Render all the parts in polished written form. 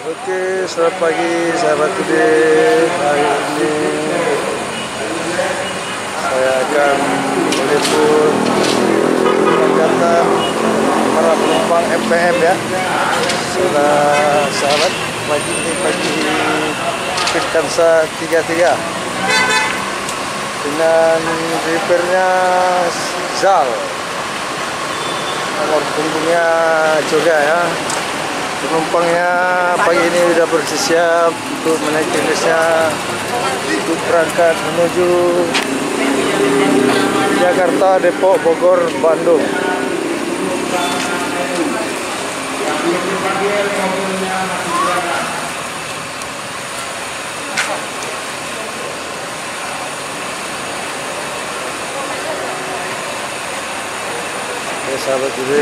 Oke, selamat pagi sahabat Today. Hari ini saya akan meliput keberangkatan para penumpang MPM ya. Sudah sahabat, pagi ini pagi Firkansa 33 dengan repairnya Zal. Nomor punggungnya juga ya. Penumpangnya pagi ini sudah bersiap untuk menaiki busnya untuk berangkat menuju Jakarta, Depok, Bogor, Bandung. Oke sahabat juga.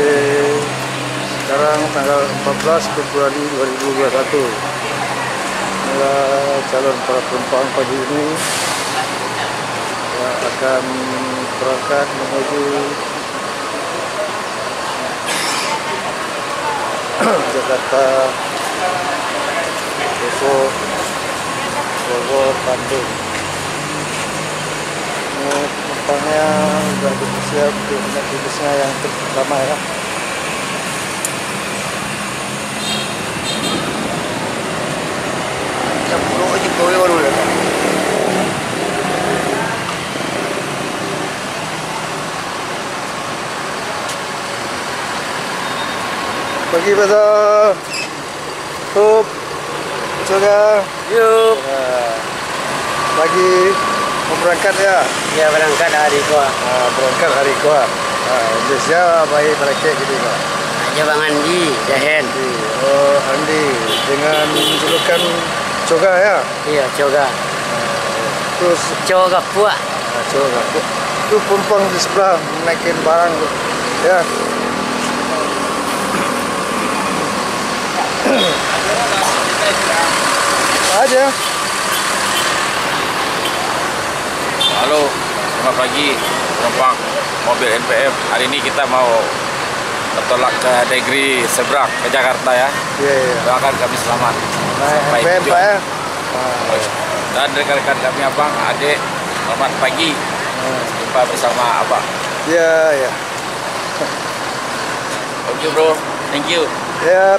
Sekarang tanggal 14 Februari 2021. Inilah calon para penumpang pagi ini yang akan berangkat menuju Jakarta, Depok, Bogor, Bandung. Ini penumpangnya sudah bersiap untuk menaiki busnya yang pertama ya. Pagi betul. Hup. Juga. Yuk. Pagi mau berangkat ya? Ya berangkat hari Kua. Berangkat hari Kua. Indonesia baik berangkat gitu Pak. Aja Bang Andi, Jahen. Oh Andi dengan julukan Coga ya? Iya Coga. Terus Coga Pua. Coga. Itu penumpang di sebelah naikin barang ya. Aja. Halo, selamat pagi penumpang mobil NPM. Hari ini kita mau bertolak ke negeri seberang ke Jakarta ya. Iya. Doakan kami selamat sampai NPM Pak tujuan. ya. Dan rekan-rekan kami abang, adik, selamat pagi. Jumpa bersama abang. Iya. Oke bro, thank you. Yap.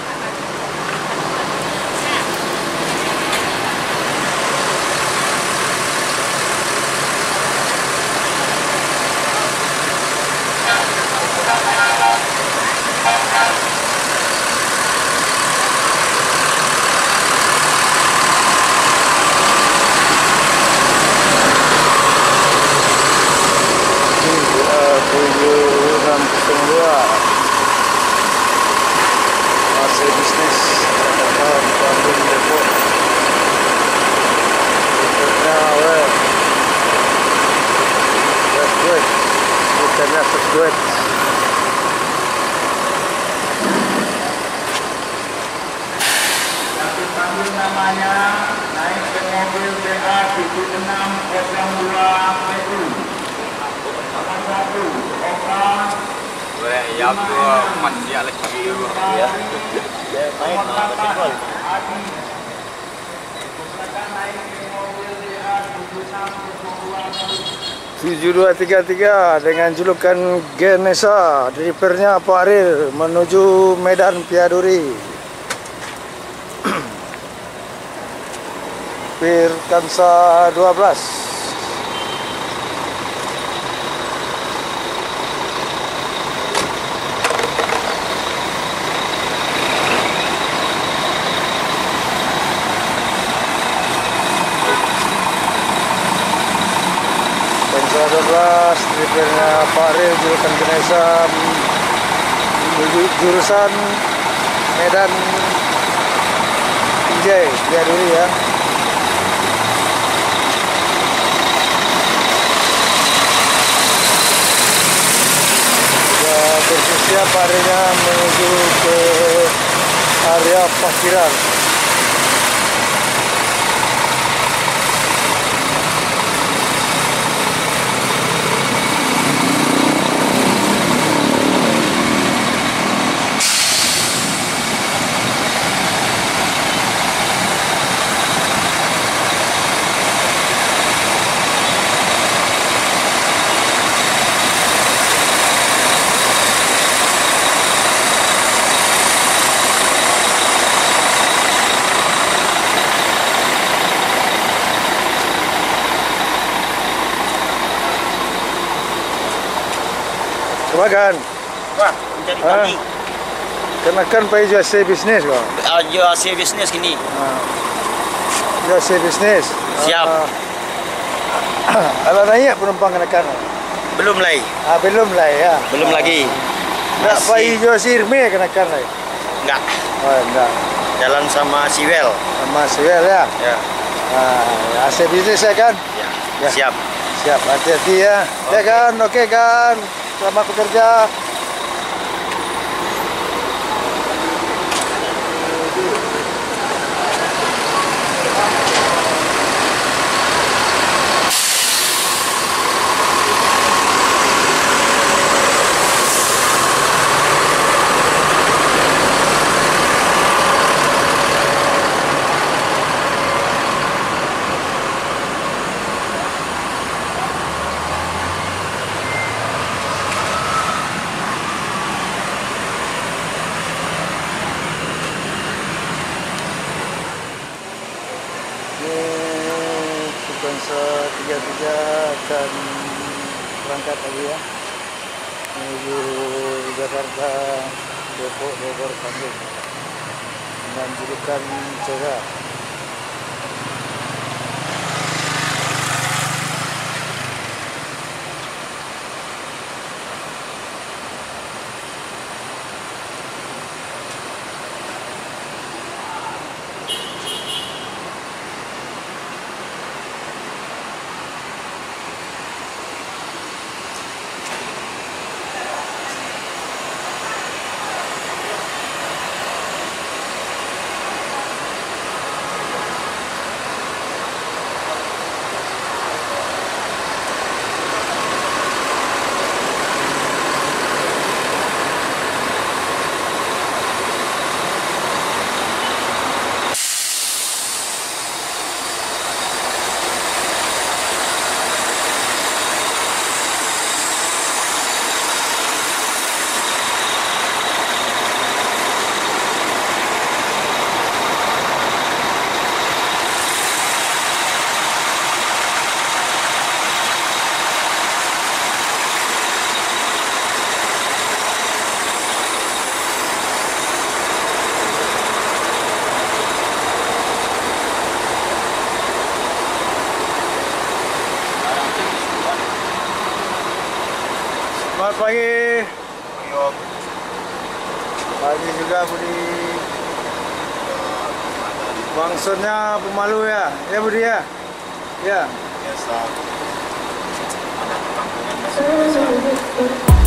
Masih bisnis Bandung Depok. That's good. Bukannya terduet. Panggil namanya naik ke mobil BA 7602 PU. Nomor 1 Oka. Boleh ya bro, masih lagi ya. Nomor 8 Adi. Silakan naik ke mobil BA 7602 7233 dengan julukan Genesa. Repairnya Pak Aril menuju Medan Piaduri. Firkansa 12. Firkansa 12 repairnya Pak Aril julukan Genesa jurusan Medan Pinjai Piaduri ya. Bersiap harinya menuju ke area parkiran. Bagan. Wah, mencari Ah. kami. Kenakan pai jual se bisnes kau. Jual hasil bisnis kini. Jual se bisnes. Siap. Ala naik penumpang kenakan. Belum lagi. Belum lah ya. Belum lagi. Tak pai jual sirme kenakan lagi. Enggak. Oh, enggak. Jalan sama Siwel. Sama Siwel ya. Ya. AC bisnis ya kan? Ya. Ya. Siap. Siap, hati-hati ya. Ya kan, oke kan. Selamat bekerja. Bangsa 33 akan berangkat lagi ya menuju Jakarta, Depok, Bogor, Bandung dengan julukan Coga. Selamat pagi. Pagi juga Budi. Bangsunnya pemalu ya, ya Budi ya. Ya. Biasa. Anak kampungan masih biasa.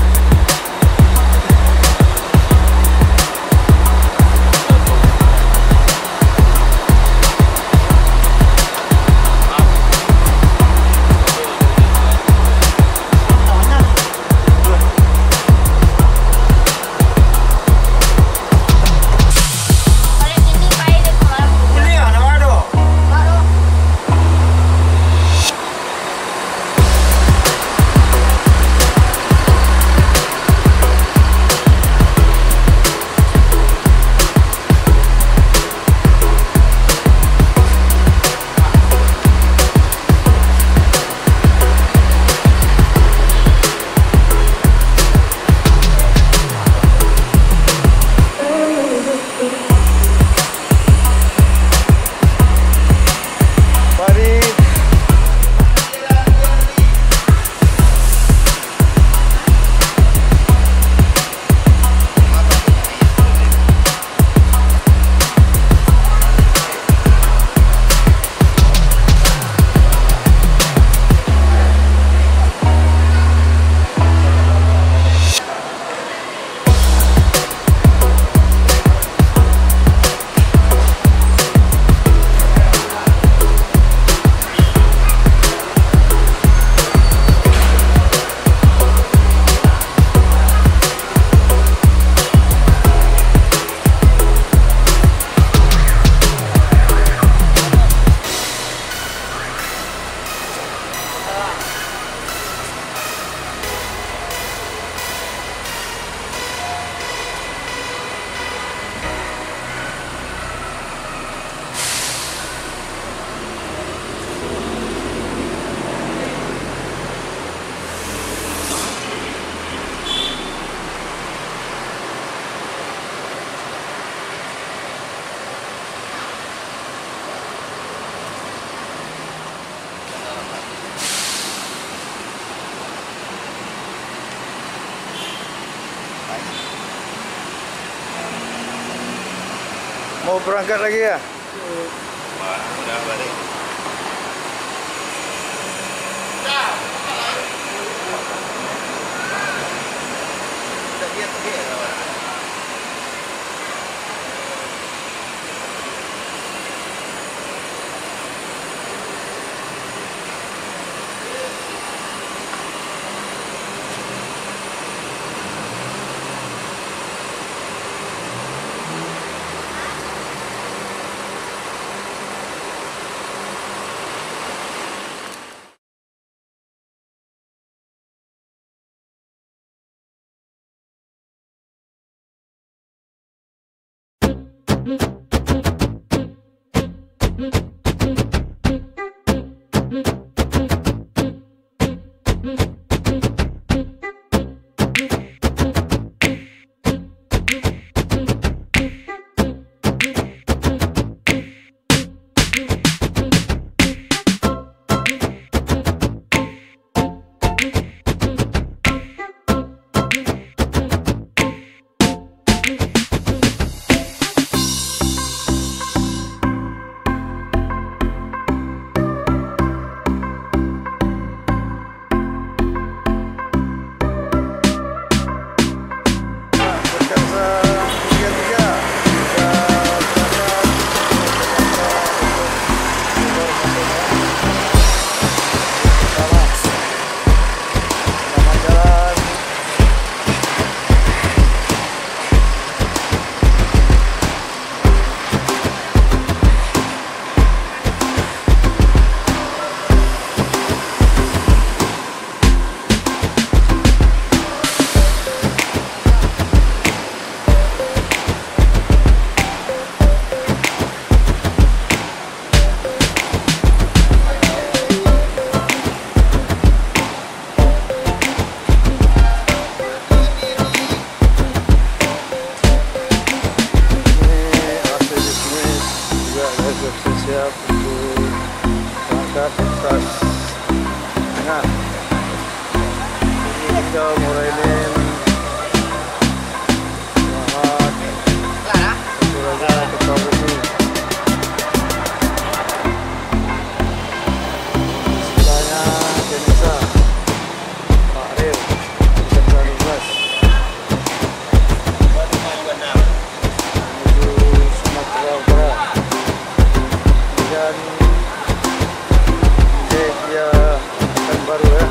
Mau berangkat lagi ya? Udah balik. Siap untuk berangkat lintas tengah. Ini kita Murainin Muhammad Suraja Kertabumi. Sebelahnya Denisa Pak Ril Denisa 12 menuju Sumatera Barat. Dan dia akan baru ya.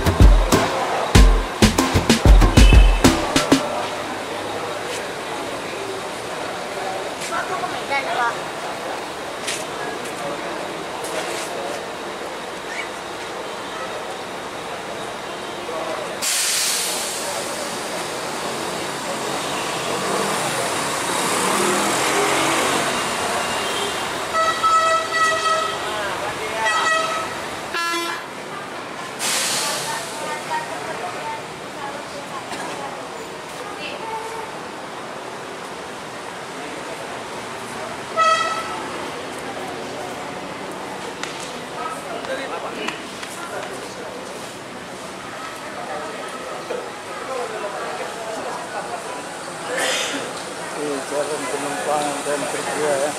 Jalan penumpang dan kerja ya.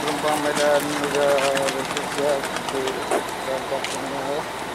Penumpang Medan sudah bersiap untuk berangkat semua.